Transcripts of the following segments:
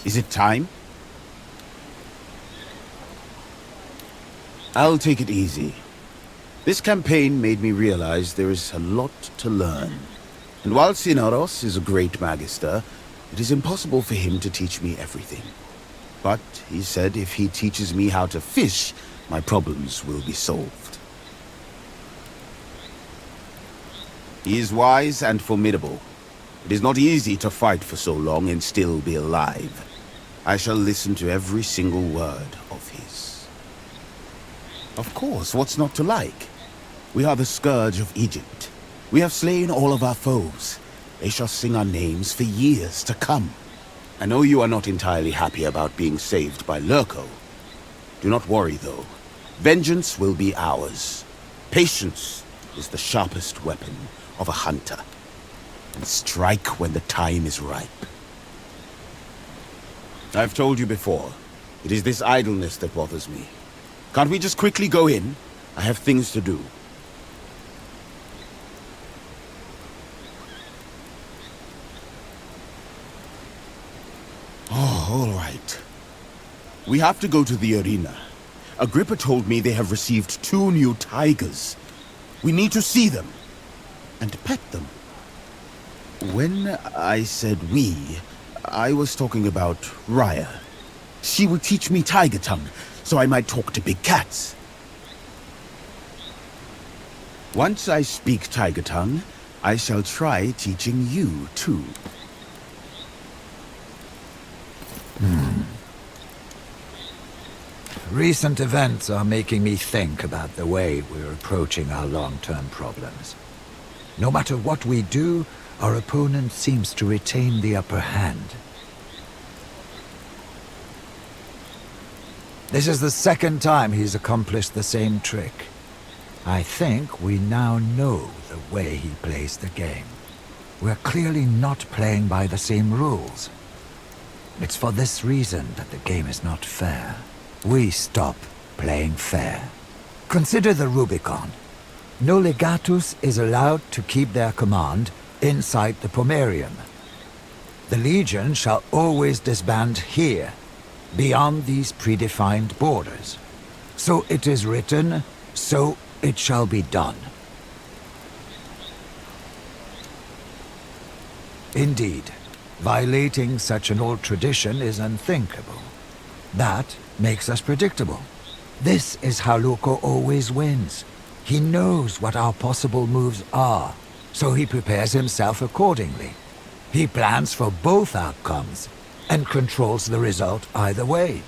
Is it time? I'll take it easy. This campaign made me realize there is a lot to learn. And while Sinaros is a great magister, it is impossible for him to teach me everything. But he said if he teaches me how to fish, my problems will be solved. He is wise and formidable. It is not easy to fight for so long and still be alive. I shall listen to every single word of his. Of course, what's not to like? We are the scourge of Egypt. We have slain all of our foes. They shall sing our names for years to come. I know you are not entirely happy about being saved by Lurko. Do not worry, though. Vengeance will be ours. Patience is the sharpest weapon of a hunter. And strike when the time is ripe. I've told you before, it is this idleness that bothers me. Can't we just quickly go in? I have things to do. Oh, all right. We have to go to the arena. Agrippa told me they have received 2 new tigers. We need to see them. And pet them. When I said we, I was talking about Raya. She would teach me tiger tongue, so I might talk to big cats. Once I speak tiger tongue, I shall try teaching you too. Recent events are making me think about the way we're approaching our long-term problems. No matter what we do, our opponent seems to retain the upper hand. This is the second time he's accomplished the same trick. I think we now know the way he plays the game. We're clearly not playing by the same rules. It's for this reason that the game is not fair. We stop playing fair. Consider the Rubicon. No legatus is allowed to keep their command inside the Pomerium. The Legion shall always disband here, beyond these predefined borders. So it is written, so it shall be done. Indeed, violating such an old tradition is unthinkable. That makes us predictable. This is how Lurko always wins. He knows what our possible moves are, so he prepares himself accordingly. He plans for both outcomes and controls the result either way.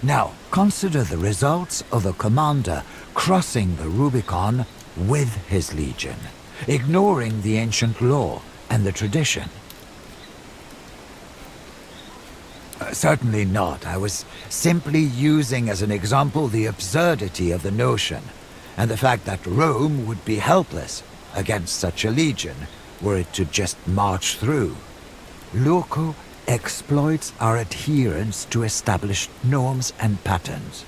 Now, consider the results of a commander crossing the Rubicon with his legion, ignoring the ancient law and the tradition. Certainly not. I was simply using as an example the absurdity of the notion, and the fact that Rome would be helpless against such a legion were it to just march through. Lurko exploits our adherence to established norms and patterns.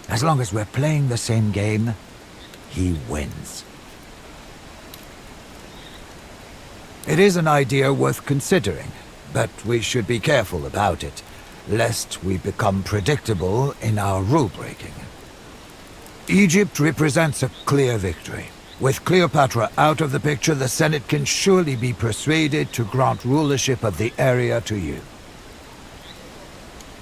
As long as we're playing the same game, he wins. It is an idea worth considering, but we should be careful about it, lest we become predictable in our rule-breaking. Egypt represents a clear victory. With Cleopatra out of the picture, the Senate can surely be persuaded to grant rulership of the area to you.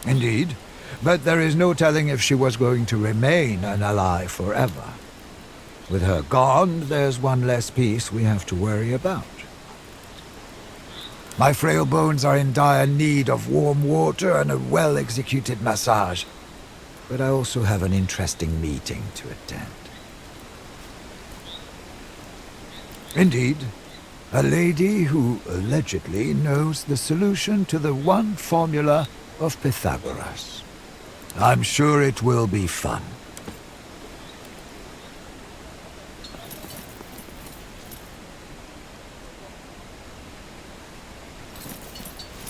Indeed, but there is no telling if she was going to remain an ally forever. With her gone, there's one less piece we have to worry about. My frail bones are in dire need of warm water and a well-executed massage, but I also have an interesting meeting to attend. Indeed, a lady who allegedly knows the solution to the one formula of Pythagoras. I'm sure it will be fun.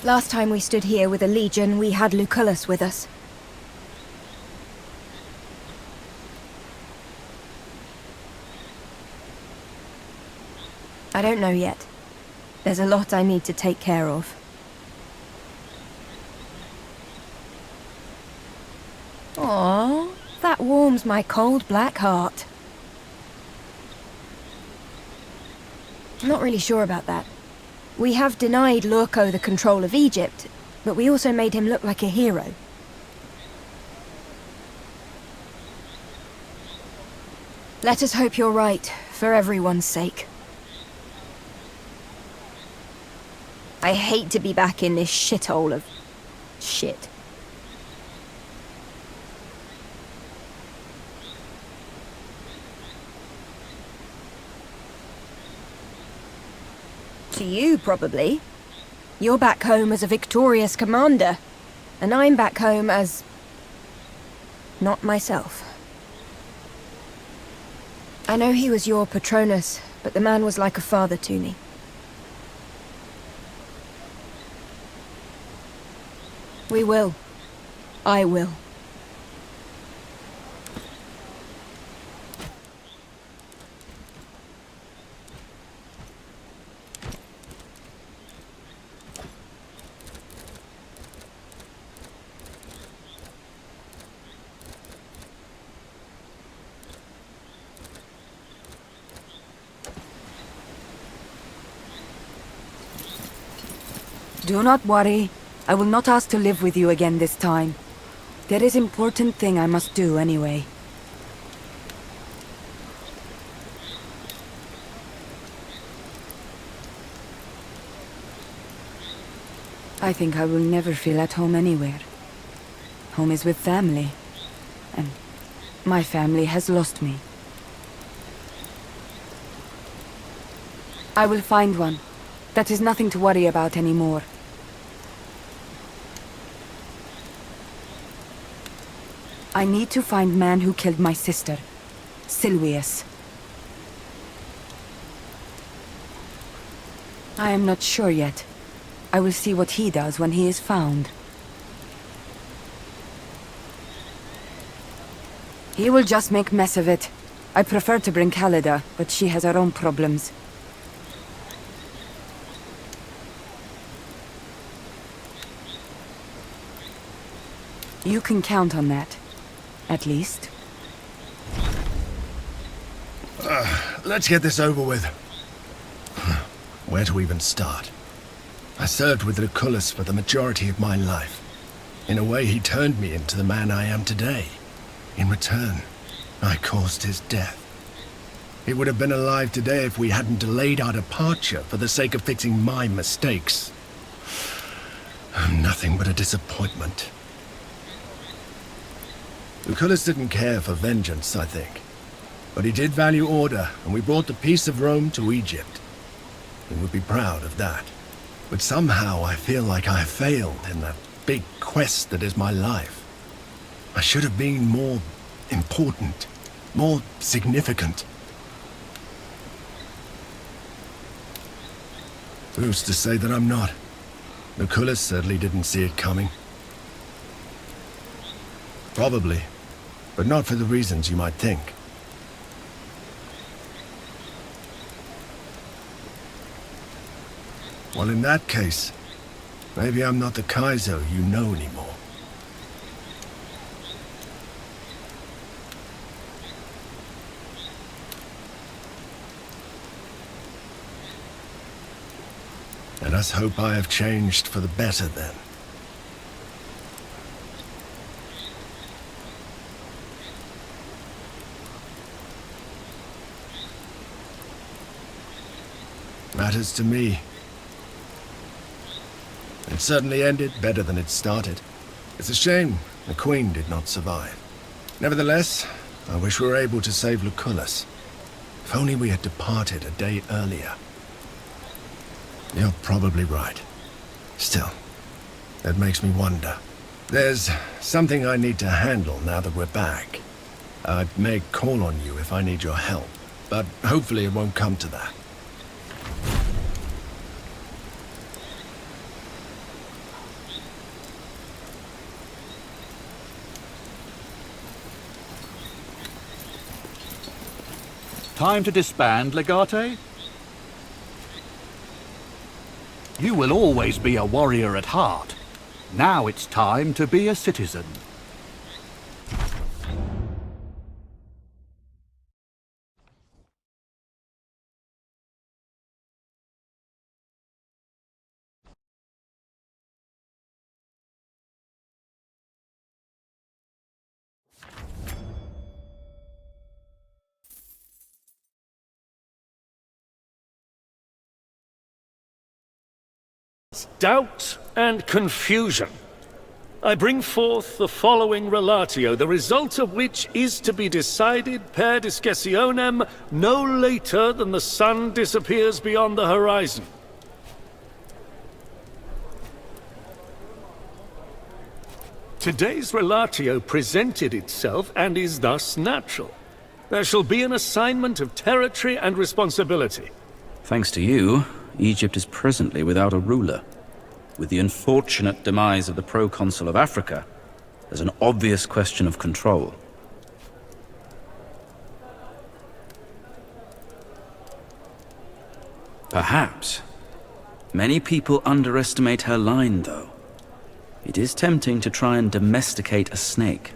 Last time we stood here with a legion, we had Lucullus with us. I don't know yet. There's a lot I need to take care of. Aww, that warms my cold black heart. I'm not really sure about that. We have denied Lurko the control of Egypt, but we also made him look like a hero. Let us hope you're right, for everyone's sake. I hate to be back in this shithole of shit. To you, probably. You're back home as a victorious commander, and I'm back home as... not myself. I know he was your Patronus, but the man was like a father to me. We will. I will. Do not worry. I will not ask to live with you again this time. There is important thing I must do anyway. I think I will never feel at home anywhere. Home is with family. And my family has lost me. I will find one. That is nothing to worry about anymore. I need to find man who killed my sister, Silvius. I am not sure yet. I will see what he does when he is found. He will just make mess of it. I prefer to bring Callida, but she has her own problems. You can count on that. At least. Let's get this over with. Where to even start? I served with Lucullus for the majority of my life. In a way, he turned me into the man I am today. In return, I caused his death. He would have been alive today if we hadn't delayed our departure for the sake of fixing my mistakes. Nothing but a disappointment. Lucullus didn't care for vengeance, I think. But he did value order, and we brought the peace of Rome to Egypt. He would be proud of that. But somehow I feel like I failed in that big quest that is my life. I should have been more important, more significant. Who's to say that I'm not? Lucullus certainly didn't see it coming. Probably, but not for the reasons you might think. Well, in that case, maybe I'm not the Kaiser you know anymore. Let us hope I have changed for the better then. Matters to me. It certainly ended better than it started. It's a shame the Queen did not survive. Nevertheless, I wish we were able to save Lucullus. If only we had departed a day earlier. You're probably right. Still, that makes me wonder. There's something I need to handle now that we're back. I may call on you if I need your help, but hopefully it won't come to that. Time to disband, Legate? You will always be a warrior at heart. Now it's time to be a citizen. doubt and confusion, I bring forth the following relatio, the result of which is to be decided per discretionem no later than the sun disappears beyond the horizon. Today's relatio presented itself and is thus natural. There shall be an assignment of territory and responsibility. Thanks to you, Egypt is presently without a ruler. With the unfortunate demise of the Proconsul of Africa, there's an obvious question of control. Perhaps. Many people underestimate her line, though. It is tempting to try and domesticate a snake.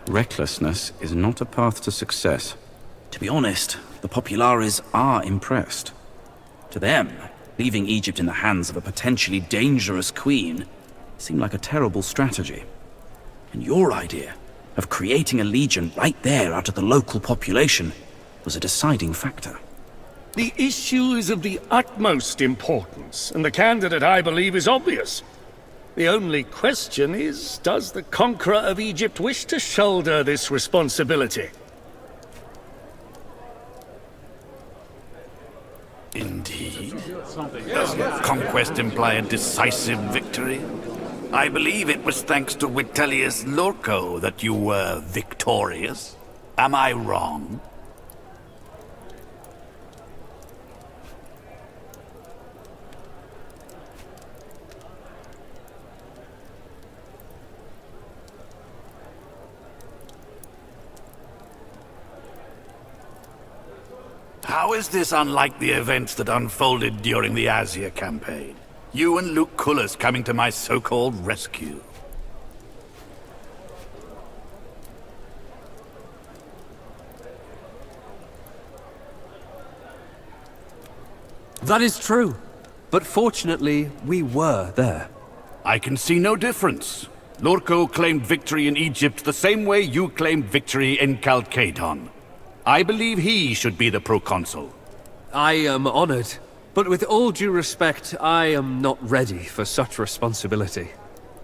Recklessness is not a path to success. To be honest, the Populares are impressed. To them, leaving Egypt in the hands of a potentially dangerous queen seemed like a terrible strategy. And your idea of creating a legion right there out of the local population was a deciding factor. The issue is of the utmost importance, and the candidate, I believe, is obvious. The only question is, does the conqueror of Egypt wish to shoulder this responsibility? Indeed. Does conquest imply a decisive victory? I believe it was thanks to Vitellius Lurco that you were victorious. Am I wrong? How is this unlike the events that unfolded during the Asia campaign? You and Lucullus coming to my so-called rescue. That is true. But fortunately, we were there. I can see no difference. Lurco claimed victory in Egypt the same way you claimed victory in Chalcedon. I believe he should be the proconsul. I am honored. But with all due respect, I am not ready for such responsibility.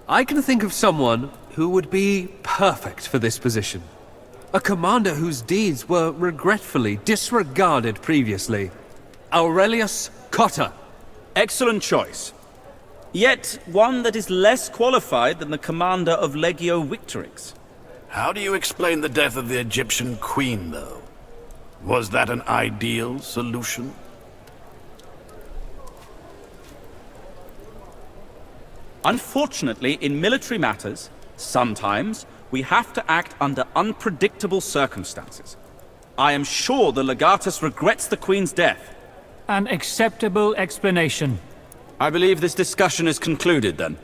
I can think of someone who would be perfect for this position. A commander whose deeds were regretfully disregarded previously. Aurelius Cotta. Excellent choice. Yet one that is less qualified than the commander of Legio Victrix. How do you explain the death of the Egyptian queen, though? Was that an ideal solution? Unfortunately, in military matters, sometimes we have to act under unpredictable circumstances. I am sure the Legatus regrets the Queen's death. An acceptable explanation. I believe this discussion is concluded, then.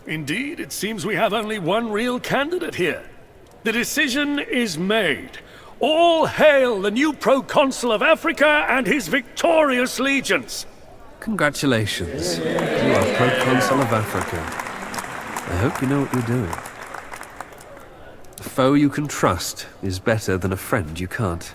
Indeed, it seems we have only one real candidate here. The decision is made. All hail the new Proconsul of Africa and his victorious legions! Congratulations. You are Proconsul of Africa. I hope you know what you're doing. A foe you can trust is better than a friend you can't.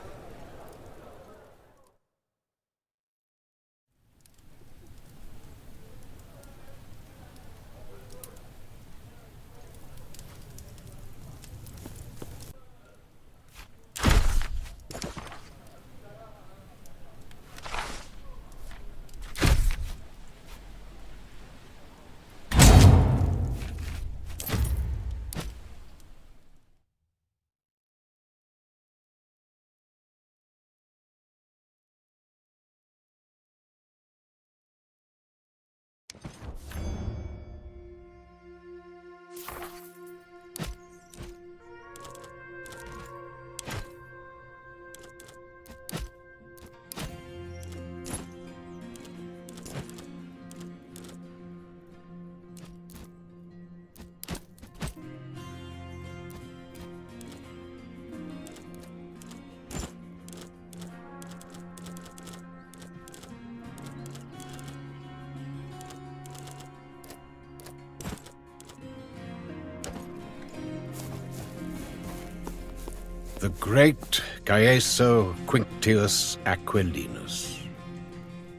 The great Gaeso Quinctius Aquilinus.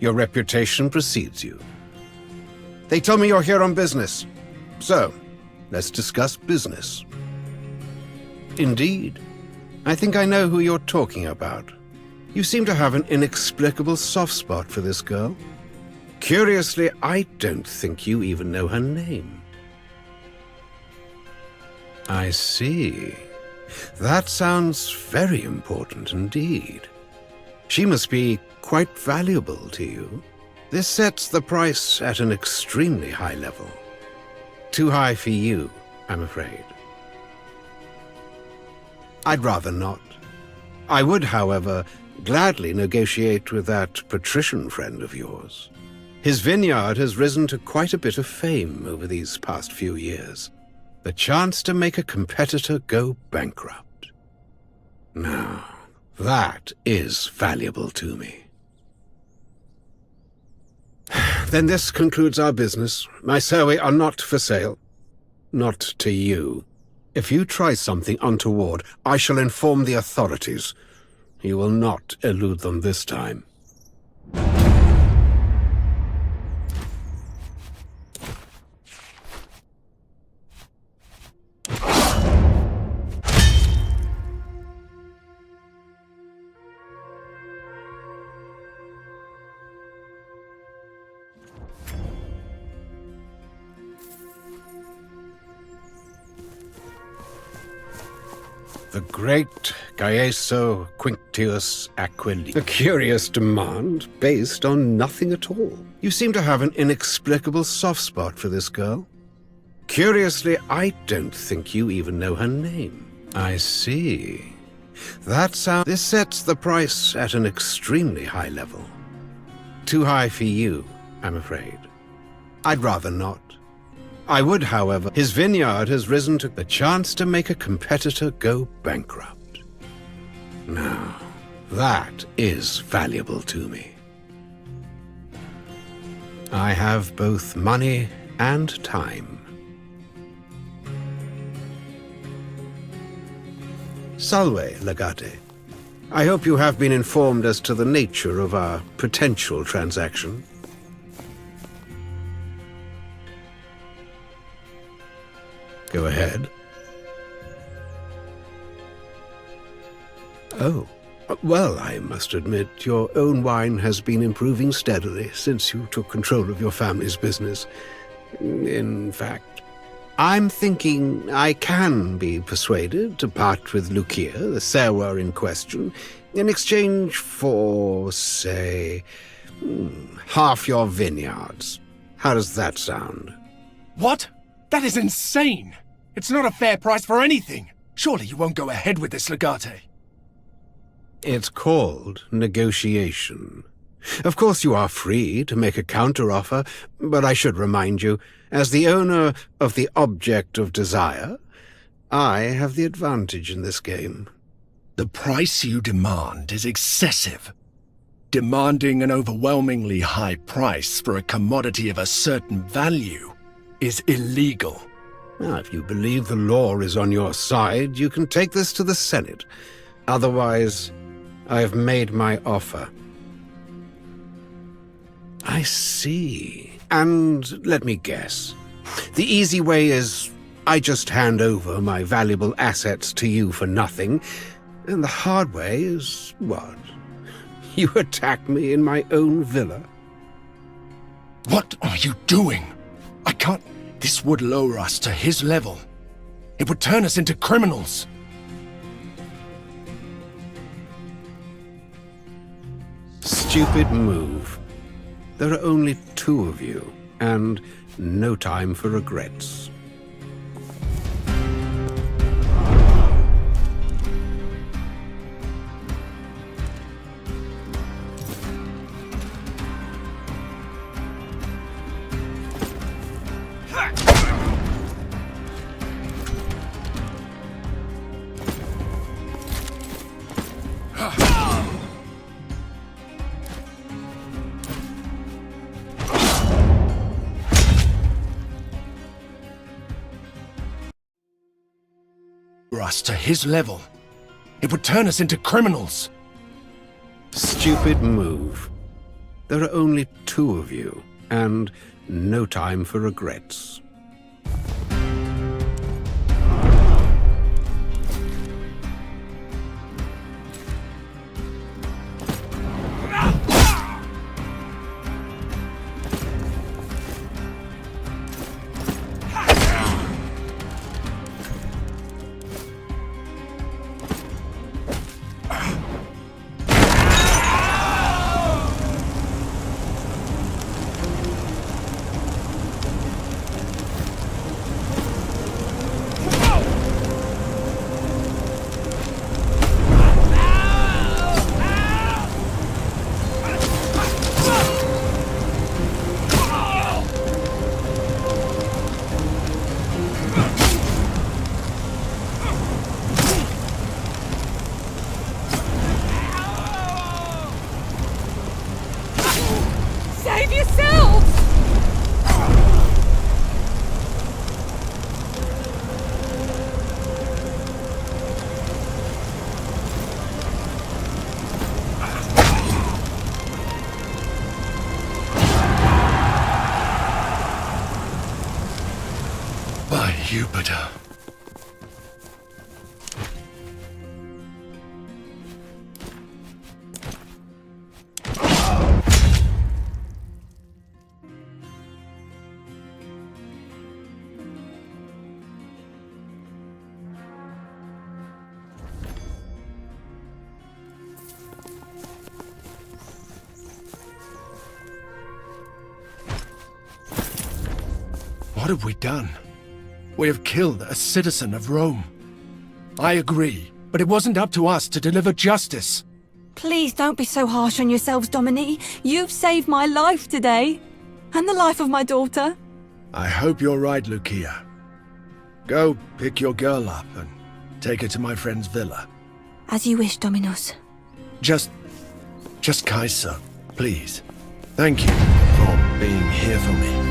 Your reputation precedes you. They tell me you're here on business. So, let's discuss business. Indeed. I think I know who you're talking about. You seem to have an inexplicable soft spot for this girl. Curiously, I don't think you even know her name. I see. That sounds very important indeed. She must be quite valuable to you. This sets the price at an extremely high level. Too high for you, I'm afraid. I'd rather not. I would, however, gladly negotiate with that patrician friend of yours. His vineyard has risen to quite a bit of fame over these past few years. The chance to make a competitor go bankrupt. Now, that is valuable to me. Then this concludes our business. My survey are not for sale. Not to you. If you try something untoward, I shall inform the authorities. You will not elude them this time. The great Gaeso Quinctius Aquili. A curious demand based on nothing at all. You seem to have an inexplicable soft spot for this girl. Curiously, I don't think you even know her name. I see. This sets the price at an extremely high level. Too high for you, I'm afraid. I'd rather not. I would, however. His vineyard has risen to the chance to make a competitor go bankrupt. Now, that is valuable to me. I have both money and time. Salve, Legate. I hope you have been informed as to the nature of our potential transaction. Go ahead. Oh, well, I must admit, your own wine has been improving steadily since you took control of your family's business. In fact, I'm thinking I can be persuaded to part with Lucia, the sewer in question, in exchange for, say, half your vineyards. How does that sound? What? That is insane! It's not a fair price for anything! Surely you won't go ahead with this, Legate. It's called negotiation. Of course you are free to make a counteroffer, but I should remind you, as the owner of the object of desire, I have the advantage in this game. The price you demand is excessive. Demanding an overwhelmingly high price for a commodity of a certain value is illegal. Now, if you believe the law is on your side, you can take this to the Senate. Otherwise, I have made my offer. I see. And let me guess. The easy way is I just hand over my valuable assets to you for nothing, and the hard way is what? You attack me in my own villa? What are you doing? I can't... This would lower us to his level. It would turn us into criminals. Stupid move. There are only two of you, and no time for regrets. Us to his level. It would turn us into criminals. Stupid move. There are only two of you, and no time for regrets. Save yourselves! By Jupiter. What have we done? We have killed a citizen of Rome. I agree, but it wasn't up to us to deliver justice. Please don't be so harsh on yourselves, Dominique. You've saved my life today. And the life of my daughter. I hope you're right, Lucia. Go pick your girl up and take her to my friend's villa. As you wish, Dominus. Just Kaiser, please. Thank you for being here for me.